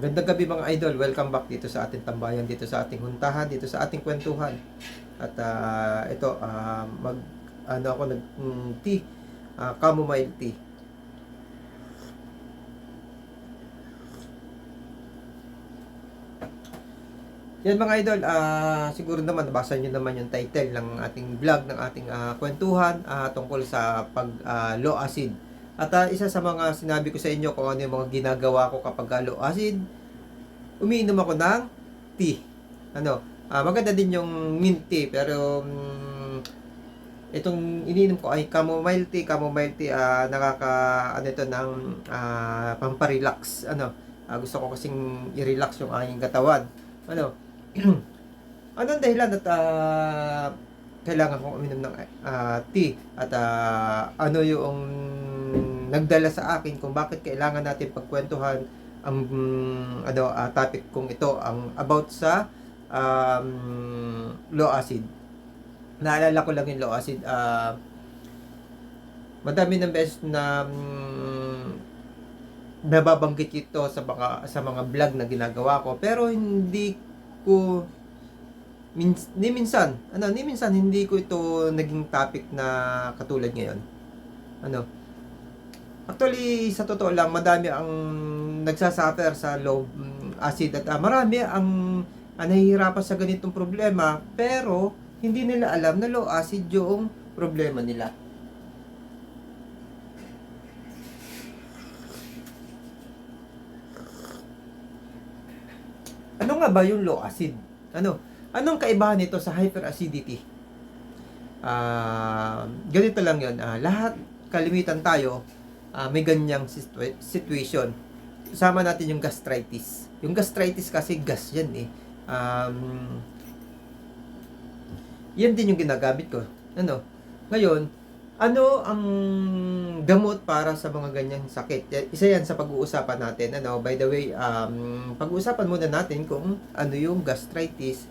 Magandang gabi mga idol, welcome back dito sa ating tambayan, dito sa ating huntahan, dito sa ating kwentuhan. At ito, ano ako tea, chamomile tea. Yan mga idol, siguro naman nabasa niyo naman yung title ng ating vlog, ng ating kwentuhan tungkol sa pag low acid. At isa sa mga sinabi ko sa inyo kung ano yung mga ginagawa ko kapag low acid, umiinom ako ng tea. Maganda din yung mint tea, pero itong iniinom ko ay chamomile tea. Chamomile tea, ano ito ng pamparelax. Gusto ko kasing i-relax yung aking katawan. Ano ang dahilan at kailangan kong uminom ng tea? At ano yung nagdala sa akin kung bakit kailangan natin pagkwentuhan ang topic kong ito, ang about sa low acid. Naalala ko lang yung low acid. Madami ng beses na nababanggit ito sa mga vlog na ginagawa ko, pero hindi ko ni minsan hindi ko ito naging topic na katulad ngayon. Actually, sa totoo lang, madami ang nagsasuffer sa low acid at marami ang nahihirapan sa ganitong problema, pero hindi nila alam na low acid yung problema nila. Ano nga ba yung low acid? Anong kaibahan nito sa hyperacidity? Ganito lang yun. Lahat, kalimitan tayo, may ganyang situation. Kasama natin yung gastritis. Yung gastritis kasi gas yan eh. Yan din yung ginagamit ko. Ngayon, ano ang gamot para sa mga ganyang sakit? Isa yan sa pag-uusapan natin. By the way, pag-uusapan muna natin kung ano yung gastritis.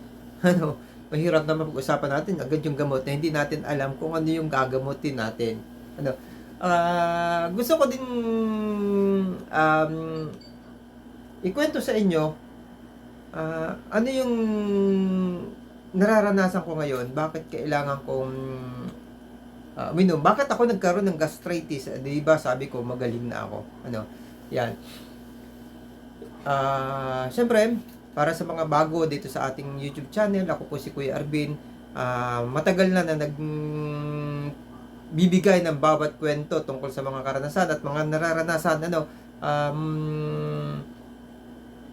Mahirap naman pag-uusapan natin agad yung gamot na hindi natin alam kung ano yung gagamutin natin. Gusto ko din ikwento sa inyo ano yung nararanasan ko ngayon, bakit kailangan kong uminom. Bakit ako nagkaroon ng gastritis? Di ba sabi ko magaling na ako. Yan. Siyempre, para sa mga bago dito sa ating YouTube channel, ako po si Kuya Arvin. Matagal na bibigay ng bawat kwento tungkol sa mga karanasan at mga nararanasan.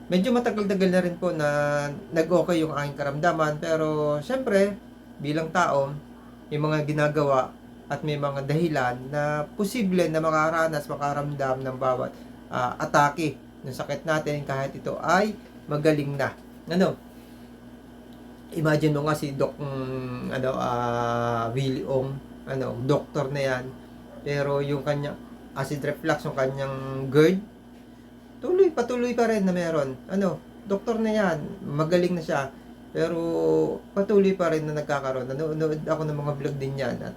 Medyo matagal-tagal na rin po na nag-okay yung aking karamdaman, pero siyempre, bilang tao, may mga ginagawa at may mga dahilan na posible na makaramdam ng bawat atake ng sakit natin kahit ito ay magaling na. Imagine mo nga si Doc Willie Ong, doktor na yan, pero yung kanyang acid reflux, yung kanyang GERD, patuloy pa rin na meron. Doktor na yan, magaling na siya, pero patuloy pa rin na nagkakaroon. Nanonood ako ng mga vlog din yan. At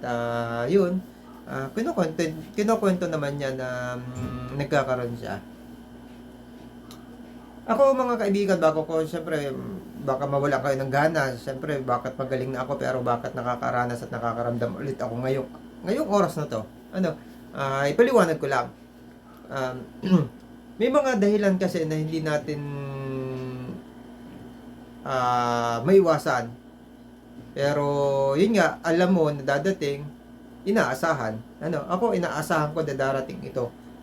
yun, kinukwento naman niya na nagkakaroon siya. Ako mga kaibigan, bago ko, siyempre, baka mawala kayo ng gana. Siyempre, bakit magaling na ako, pero bakit nakakaranas at nakakaramdam ulit ako ngayong oras na to. Ipaliwanag ko lang. May mga dahilan kasi na hindi natin maiwasan. Pero yun nga, alam mo na dadating, inaasahan. Ako inaasahan ko na darating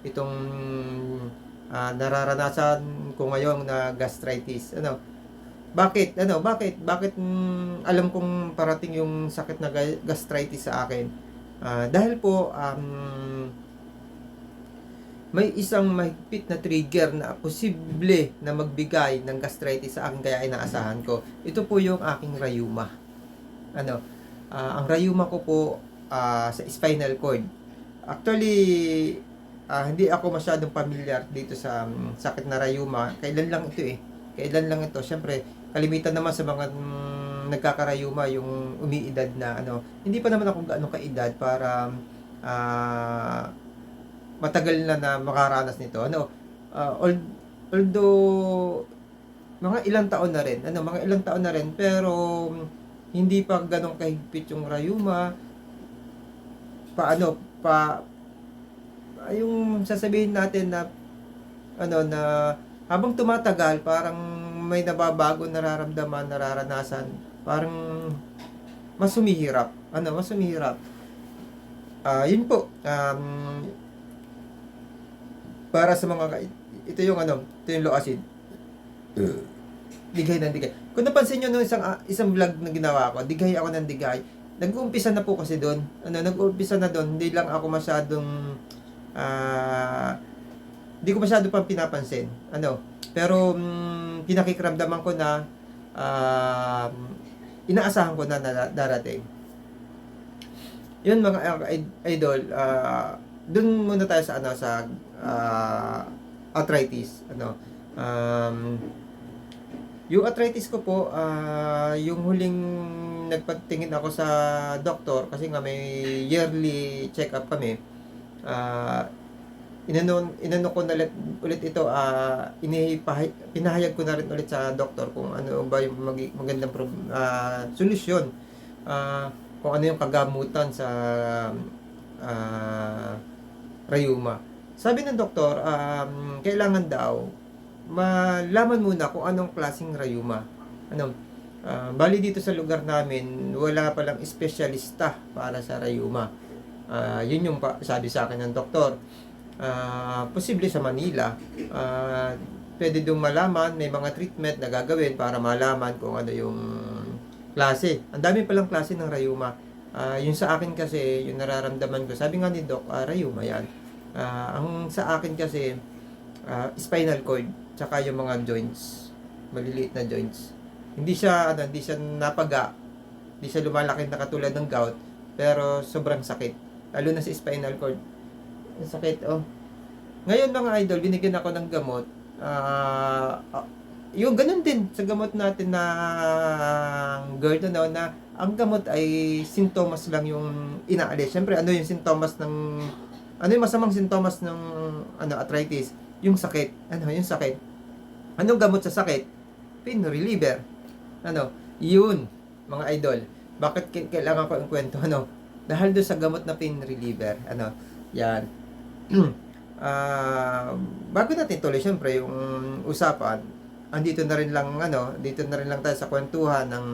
itong nararanasan ko ngayon na gastritis. Bakit alam kong parating yung sakit na gastritis sa akin? Dahil po may isang mahigpit na trigger na posible na magbigay ng gastritis sa akin, kaya inaasahan ko. Ito po yung aking rheuma. Ang rheuma ko po sa spinal cord. Actually, hindi ako masyadong familiar dito sa sakit na rheuma. Kailan lang ito. Siyempre, kalimitan naman sa mga nagkaka-rheuma yung umiidad na hindi pa naman ako gaano kaedad para matagal na makaranas nito. although mga ilang taon na rin, mga ilang taon na rin, pero hindi pa ganun kahigpit yung rayuma. Paano, yung sasabihin natin na, na habang tumatagal, parang may nababago nararamdaman, nararanasan, parang mas humihirap, mas humihirap. Yun po, para sa mga, ito yung low acid. Digay ng digay. Kung napansin nyo nung isang vlog na ginawa ko, digay ako ng digay. Nag-uumpisa na po kasi doon. Nag-uumpisa na doon. Hindi lang ako masyadong hindi ko masyado pang pinapansin. Pero pinakikiramdaman ko na inaasahan ko na darating. Yun mga idol, doon muna tayo sa arthritis. Yung arthritis ko po, yung huling nagpatingin ako sa doktor kasi nga may yearly check-up kami. Inano ko na ulit ito, pinahayag ko na rin ulit sa doktor kung ano ba yung magandang solusyon, kung ano yung kagamutan sa rayuma. Sabi ng doktor, kailangan daw malaman muna kung anong klaseng rayuma. Bali dito sa lugar namin, wala palang espesyalista para sa rayuma. Yun yung sabi sa akin ng doktor. Posible sa Manila, pwede doon malaman, may mga treatment na gagawin para malaman kung ano yung klase. Ang dami palang klase ng rayuma. Yung sa akin kasi, yung nararamdaman ko, sabi nga ni Doc, rayuma yan. Ang sa akin kasi, spinal cord, tsaka yung mga joints, maliliit na joints. Hindi siya napaga, hindi siya lumalaki na katulad ng gout, pero sobrang sakit. Lalo na sa spinal cord. Ang sakit, Ngayon mga idol, binigyan ako ng gamot. Yung ganun din sa gamot natin na GERD, na ang gamot ay sintomas lang yung inaalis. Siyempre, ano yung sintomas ng, ano yung masamang sintomas ng arthritis? Yung sakit. Yung sakit. Anong gamot sa sakit? Pain reliever. Yun, mga idol. Bakit kailangan ko ang kwento? Dahil doon sa gamot na pain reliever. Yan. Bago natin tuloy, syempre, yung usapan, dito na rin lang tayo sa kwentuhan ng,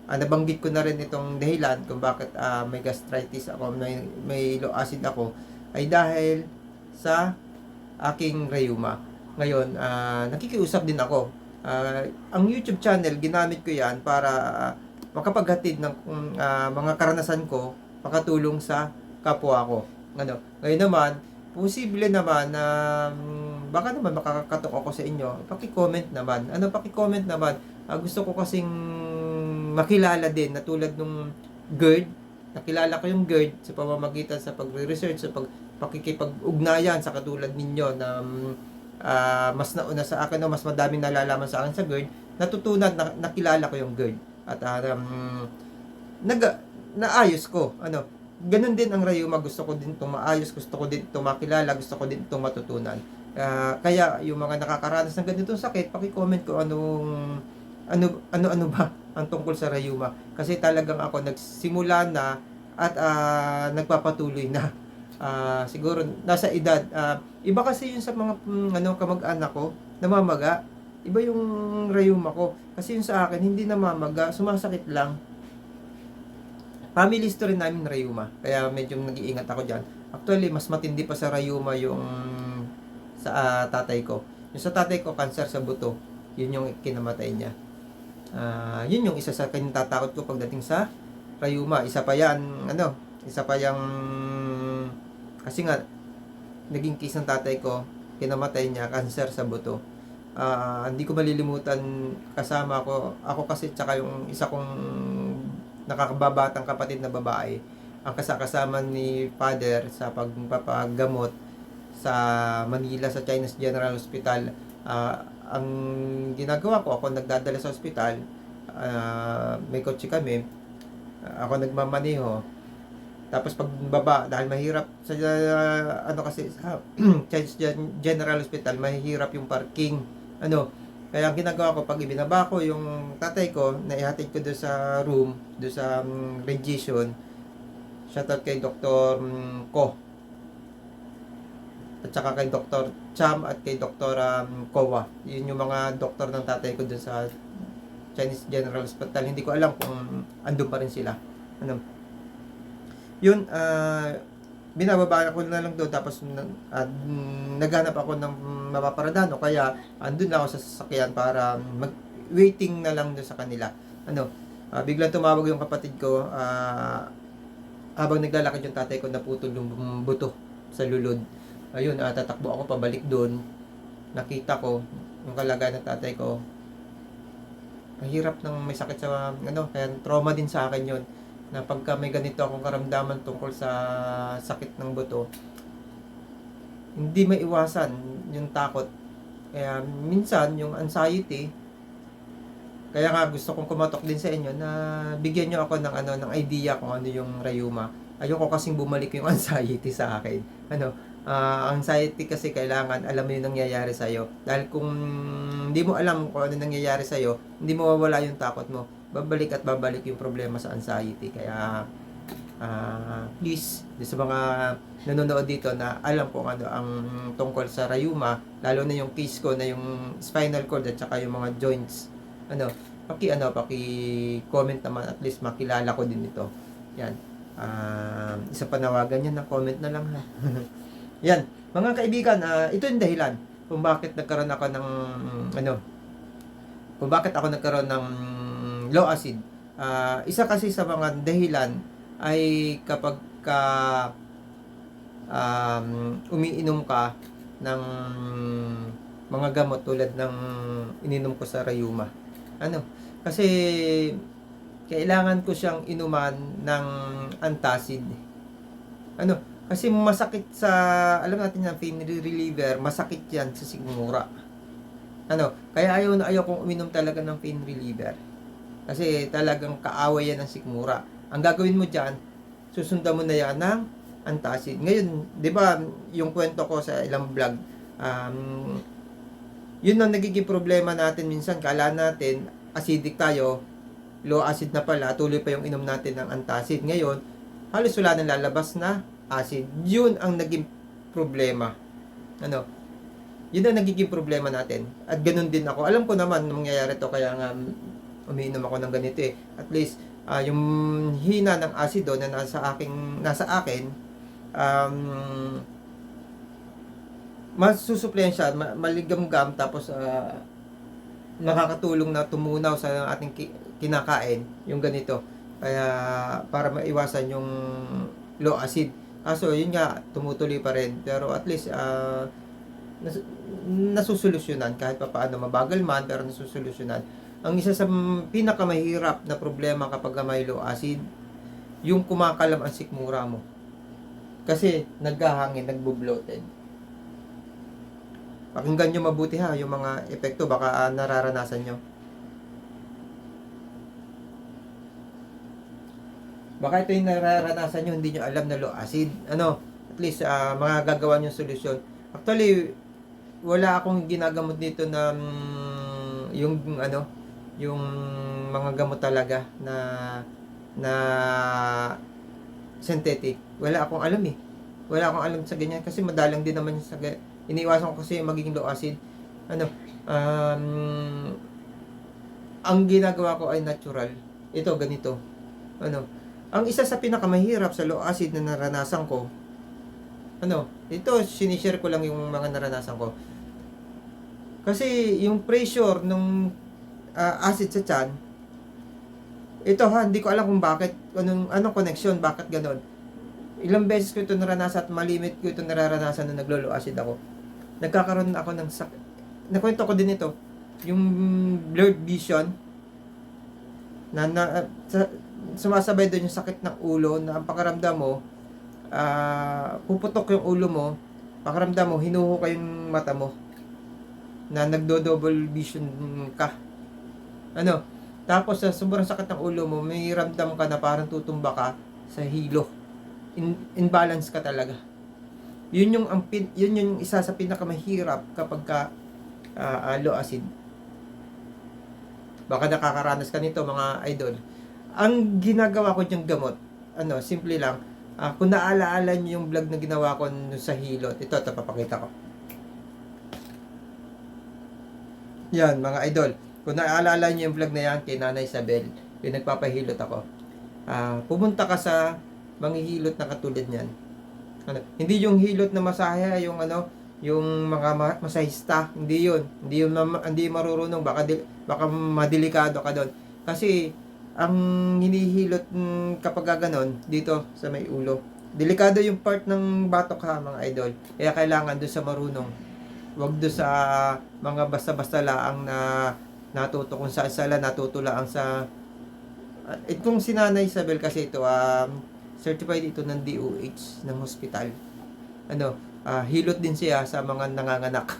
nabanggit ko na rin itong dahilan kung bakit may gastritis ako, may low acid ako, ay dahil sa aking rayuma. Ngayon, nakikiusap din ako. Ang YouTube channel, ginamit ko yan para makapaghatid ng mga karanasan ko, makatulong sa kapwa ko. Ngayon naman, posible naman na baka naman makakatok ako sa inyo. Paki-comment naman. Paki-comment naman. Gusto ko kasing makilala din na tulad nung GERD. Nakilala ko yung GERD sa pamamagitan sa pagre-research, sa pakikipag-ugnayan sa katulad ninyo na mas nauna sa akin, mas madaming nalalaman sa akin sa GERD. Natutunan, nakilala ko yung GERD. At naayos ko. Ganun din ang rayuma, gusto ko din itong maayos, gusto ko din itong makilala, gusto ko din itong matutunan. Kaya yung mga nakakaranas ng ganitong sakit, paki-comment ko ano ba ang tungkol sa rayuma. Kasi talagang ako nagsimula na at nagpapatuloy na. Siguro nasa edad. Iba kasi yun sa mga kamag-anak ko, namamaga. Iba yung rayuma ko. Kasi yung sa akin, hindi namamaga, sumasakit lang. Family history namin rayuma, kaya medyo nag-iingat ako dyan. Actually, mas matindi pa sa rayuma yung sa tatay ko. Yung sa tatay ko, cancer sa buto. Yun yung kinamatay niya. Yun yung isa sa kinatatakot ko pagdating sa rayuma. Isa pa yan, kasi nga, naging case ng tatay ko, kinamatay niya, cancer sa buto. Hindi ko malilimutan, kasama ako kasi tsaka yung isa kong nakakababatang kapatid na babae, ang kasama ni father sa pagpapagamot sa Manila sa Chinese General Hospital. Ang ginagawa ko, ako nagdadala sa hospital, may kotse kami, ako nagmamaneho, Tapos pag baba, dahil mahirap sa ano kasi sa Chinese General Hospital, mahirap yung parking. Ano, kaya ang ginagawa ko pag ibinaba ko yung tatay ko, naihatid ko doon sa room, doon sa Regition. Shoutout kay Dr. Ko at saka kay Dr. Cham at kay Dr. Kowa. Yun yung mga doktor ng tatay ko doon sa Chinese General Hospital. Hindi ko alam kung andun pa rin sila. Ano? Yun, binababa ko na lang doon tapos naghanap ako ng mapaparadano kaya andun na ako sa sasakyan para waiting na lang doon sa kanila. Ano? Biglang tumawag yung kapatid ko habang naglalakad yung tatay ko naputol yung buto sa lulod. Ayun, tatakbo ako pabalik doon. Nakita ko yung kalagayan ng tatay ko. Mahirap nang may sakit sa kaya trauma din sa akin 'yon. Na pagka may ganito akong karamdaman tungkol sa sakit ng buto, hindi maiwasan yung takot. Kaya minsan yung anxiety, kaya nga gusto kong kumatok din sa inyo na bigyan niyo ako ng idea kung ano yung rayuma. Ayoko kasing bumalik yung anxiety sa akin. Anxiety kasi kailangan alam mo yung nangyayari sa'yo. Dahil kung hindi mo alam kung ano nangyayari sa'yo, hindi mo mawawala yung takot mo. Babalik at babalik yung problema sa anxiety. Kaya, please, sa mga nanonood dito na alam kung ano ang tungkol sa rayuma, lalo na yung case ko na yung spinal cord at saka yung mga joints, paki-comment naman at least makilala ko din ito. Yan. Isa panawagan yan na comment na lang ha. Yan, mga kaibigan, ito yung dahilan kung bakit nagkaroon ako ng kung bakit ako nagkaroon ng low acid. Isa kasi sa mga dahilan ay kapag umiinom ka ng mga gamot tulad ng ininom ko sa rayuma. Kasi kailangan ko siyang inuman ng antacid. Kasi masakit sa, alam natin na pain reliever, masakit yan sa sigmura. Kaya ayaw kong uminom talaga ng pain reliever. Kasi talagang kaaway yan ng sigmura. Ang gagawin mo dyan, susundan mo na yan ng antacid. Ngayon, di ba, yung kwento ko sa ilang vlog, yun ang nagiging problema natin minsan. Kala natin, acidic tayo, low acid na pala, tuloy pa yung inom natin ng antacid. Ngayon, halos wala nang lalabas na acid. Yun ang naging problema. Yun ang nagiging problema natin. At ganun din ako. Alam ko naman mangyayari to, kaya nga umiinom ako ng ganito eh. At least yung hina ng asido na nasa akin, masusuplayan siya, maligamgam, tapos nakakatulong na tumunaw sa ating kinakain, yung ganito. Kaya para maiwasan yung low acid. Yun nga, tumutuloy pa rin. Pero at least, nasusolusyonan kahit pa paano. Mabagal man, pero nasusolusyonan. Ang isa sa pinakamahirap na problema kapag may low acid, yung kumakalam ang sikmura mo. Kasi naghahangin, nagbo-bloated. Pakinggan nyo mabuti ha, yung mga epekto, baka nararanasan nyo. Baka ito yung nararanasan nyo, hindi nyo alam na low acid. At least, mga gagawa nyo solusyon. Actually, wala akong ginagamot dito na yung mga gamot talaga na synthetic. Wala akong alam eh. Wala akong alam sa ganyan kasi madalang din naman yung sa iniiwasan ko kasi yung magiging low acid. Ang ginagawa ko ay natural. Ito, ganito. Ang isa sa pinakamahirap sa low acid na naranasan ko, ito, sinishare ko lang yung mga naranasan ko. Kasi yung pressure ng acid sa tiyan, ito ha, hindi ko alam kung bakit, anong connection, bakit ganon. Ilang beses ko ito naranasan at malimit ko ito nararanasan nung naglo-low acid ako. Nagkakaroon ako ng sakit. Nakwento ko din ito, yung blurred vision, sumasabay doon yung sakit ng ulo na ang pakiramdam mo, puputok yung ulo mo, pakiramdam mo, hinuhukay yung mata mo, na nagdo-double vision ka. Tapos sa sobrang sakit ng ulo mo, may ramdam ka na parang tutumba ka sa hilo. imbalance ka talaga. Yun yung isa sa pinakamahirap kapag ka low acid. Baka nakakaranas ka nito mga idol. Ang ginagawa ko diyang gamot, simple lang. Kung naalaala niyo yung vlog na ginawa ko sa hilot, ito papakita ko. Yan mga idol. Kung naaalala niyo yung vlog na yan kay Nanay Isabel, yung nagpapahilot ako. Pumunta ka sa manghihilot na katulad niyan. Hindi yung hilot na masaya, yung mga masahista, hindi yun. Hindi marurunong, baka madelikado ka doon. Kasi ang hinihilot kapag ganon dito sa may ulo. Delikado yung part ng batok ha mga idol. Kaya kailangan doon sa marunong. Huwag doon sa mga basta-basta laang na natuto kung saan sala natutulaang sa itong si Nanay Isabel kasi ito certified ito ng DOH ng hospital. Hilot din siya sa mga nanganganak.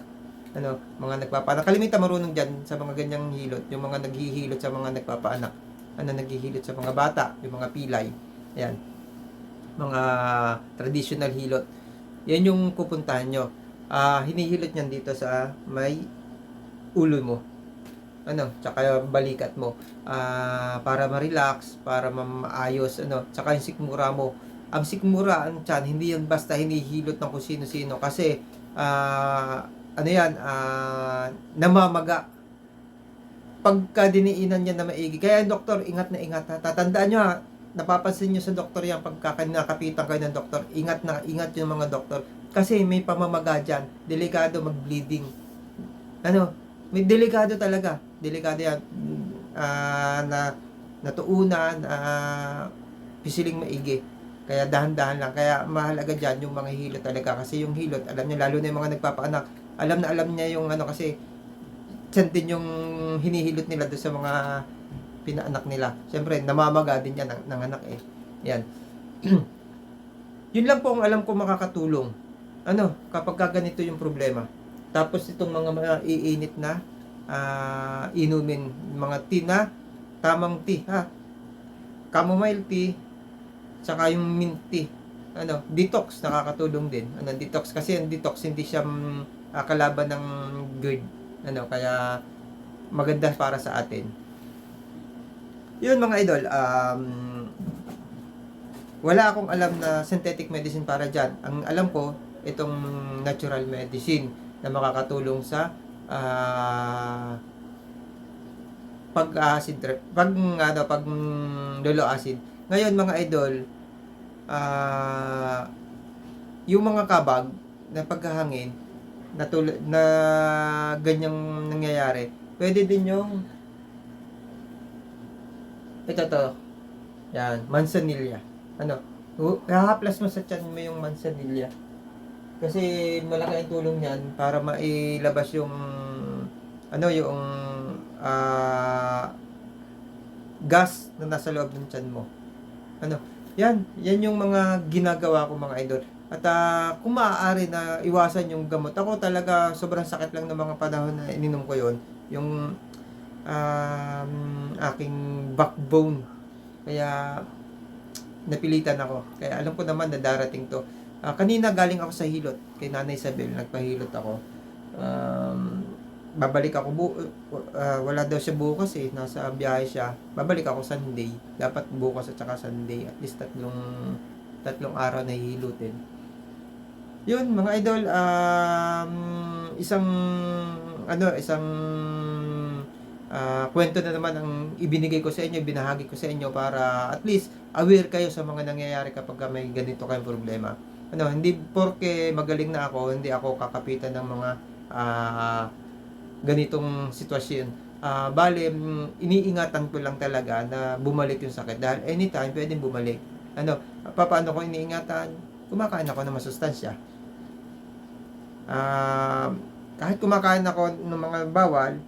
Mga nagpapaanak. Kalimitan marunong diyan sa mga ganyang hilot, yung mga naghihilot sa mga nagpapaanak. Naghihilot sa mga bata, yung mga pilay. Ayan. Mga traditional hilot. Yan yung pupuntahan nyo. Hinihilot niyan dito sa may ulo mo. Tsaka balikat mo. Para ma-relax, para maayos, tsaka yung sikmura mo. Ang sikmura, ang tiyan, hindi yan basta hinihilot ng kung sino-sino. Kasi, namamaga. Pagka diniinan niya na maigi. Kaya doktor, ingat na ingat ha. Tatandaan nyo ha, napapansin nyo sa doktor yan pagka nakapitan kayo ng doktor. Ingat na ingat yung mga doktor. Kasi may pamamaga dyan. Delikado mag-bleeding. May delikado talaga. Delikado yan. Na natuunan, pisiling maigi. Kaya dahan-dahan lang. Kaya mahalaga dyan yung mga hilot talaga. Kasi yung hilot, alam niyo, lalo na yung mga nagpapaanak, alam niya yung kasi yan din yung hinihilot nila doon sa mga pinaanak nila. Siyempre, namamaga din yan ng anak eh. Yan. Yun lang po ang alam ko makakatulong. Kapag ganito yung problema. Tapos itong mga iinit na inumin, mga tea na tamang tea ha. Chamomile tea, saka yung mint tea. Detox nakakatulong din. Detox kasi ang detox hindi siya kalaban ng GERD. Kaya maganda para sa atin. Yun mga idol, wala akong alam na synthetic medicine para dyan. Ang alam ko, itong natural medicine na makakatulong sa pag-acid trip, pag low acid. Ngayon mga idol, yung mga kabag na paghahangin na ganyang nangyayari, pwede din yung ito yan, manzanilla. Hahaplas mo sa tiyan mo yung manzanilla. Kasi malaki ang tulong niyan para mailabas yung yung gas na nasa loob ng tiyan mo. Yan yung mga ginagawa ko mga idol. At kung maaari na iwasan yung gamot. Ako talaga sobrang sakit lang ng mga panahon na ininom ko yon. Yung aking backbone. Kaya napilitan ako. Kaya alam ko naman na darating to. Kanina galing ako sa hilot kay Nanay Isabel, nagpahilot ako. Babalik ako wala daw siya bukas nasa biyahe siya. Babalik ako Sunday. Dapat bukas at saka Sunday, at least tatlong araw na hihilutin. Yun mga idol, isang kwento na naman ang ibinigay ko sa inyo, binahagi ko sa inyo para at least aware kayo sa mga nangyayari kapag may ganito kayong problema. Hindi porke magaling na ako, hindi ako kakapitan ng mga ganitong sitwasyon. Bale, iniingatan ko lang talaga na bumalik yung sakit dahil anytime pwedeng bumalik. Paano ko iniingatan? Kumakain ako ng masustansya. Kahit kumakain ako ng mga bawal,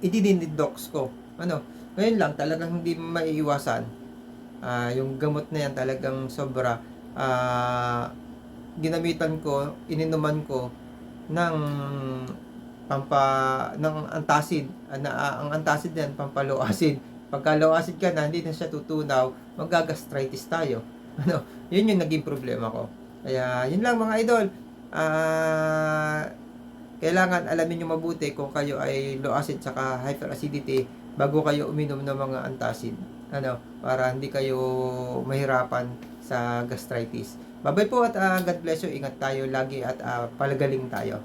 idinidox ko. Ngayon lang talagang hindi maiiwasan. Yung gamot na yan talagang sobra. Ginamitan ko, ininuman ko ng ng antacid. Ang antacid yan, pampalow acid. Pagka low acid ka na, hindi na siya tutunaw, magagastritis tayo. Ano, yun yung naging problema ko. Kaya yun lang mga idol. Ah, kailangan alamin niyo mabuti kung kayo ay low acid saka hyperacidity bago kayo uminom ng mga antacid. Ano, para hindi kayo mahirapan sa gastritis. Bye-bye po at God bless you. Ingat tayo lagi at palagaling tayo.